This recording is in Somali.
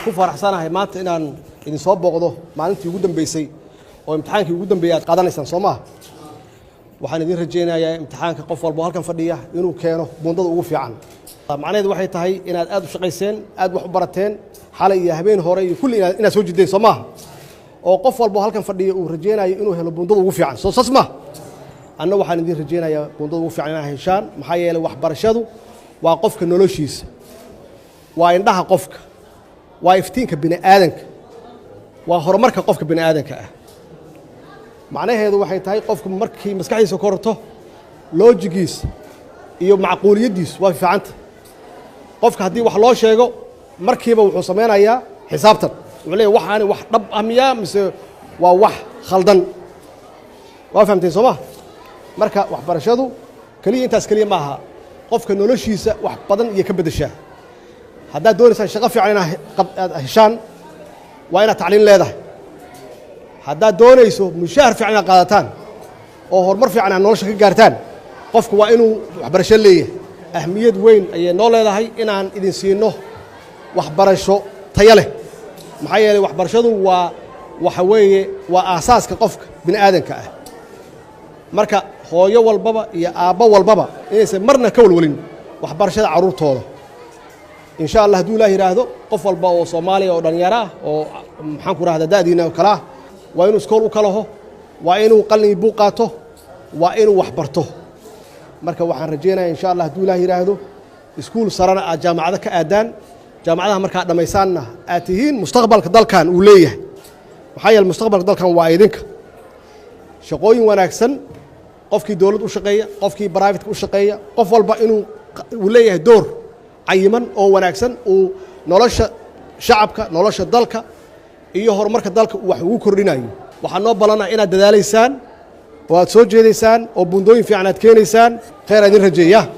ku faraxsanahay maanta inaan idin soo booqdo maalintii ugu dambeysay oo imtixaankii ugu dambeeyay aad qaadanaysaan Soomaa waxaan idin rajeynayaa imtixaanka qof walba halkan fadhiya inuu keeno buundada ugu fiican macnaheedu waxay tahay inaad aad u shaqayseen aad wax u barateen xalay iyo habeen hore iyo kulli inaad soo jideen Soomaa oo qof walba halkan fadhiya uu rajeynayo inuu helo buundada ugu fiican soo sasma anna waxaan idin rajeynayaa buundada ugu fiican inaad heshaan maxaa yeelay waxbarashadu waa qofka noloshiisa waa indhaha qofka waa iftiinka bini aadanka waa horumarka qofka bini aadanka ah macnaheedu waxay tahay qofku markii maskaxdiisa korto loojigiisa iyo macquuliyadiisa waa fiicanta qofka haddii wax loo sheego markiiba wuxuu sameynayaa xisaabtan wuxuu leeyahay waxaani wax dhab ah miyaa mise waa wax khaldan waa fahamteen Soomaa marka waxbarashadu kaliya intaas kaliya maaha qofka noloshiisa wax badan iyo ka bedeshaa haddaad doonaysaan shaqo fiican inaad heshaan waa inaad tacliin leedahay haddaad doonayso mushaahar fiican inaad qaadataan oo horumar fiican aad nolosha ka gaartaan qofku waa inuu waxbarasho leeyahay ahmiyad weyn ayay noo leedahay inaan idin siino waxbarasho tayo leh maxaa yeelay waxbarashadu waxa weeye waa aasaaska qofka bini aadanka ah marka hooyo walbaba iyo aabbo walbaba inaysan marna ka walwalin waxbarashada carruurtooda إن شاء الله دو الله يراهدو قفل باو صومالي أو دنيارا أو محنكو راهدا دادينا وكلاه وإنه سكول وكلاه وإنه قلني بوقاته وإنه وحبرته مركب وحن رجينا إن شاء الله دو الله يراهدو سكول صارنا جامعة ذاك آدان جامعة مركب لما يساننا آتيين مستقبل كدل كان وليه وحيا المستقبل كدل كان وايدنك شقوي وناكسن قفكي دولة وشقية قفكي برايفت وشقية قفل بإنه وليه دور عيمن أو وناكسن ونولش شعبك نولش دلك إيه هرمرك دلك وحقوق كرناي وحنا بلنا إن الدلاليسان وتسوج لسان وبندوين في عناد كينيسان خير هذه الرجية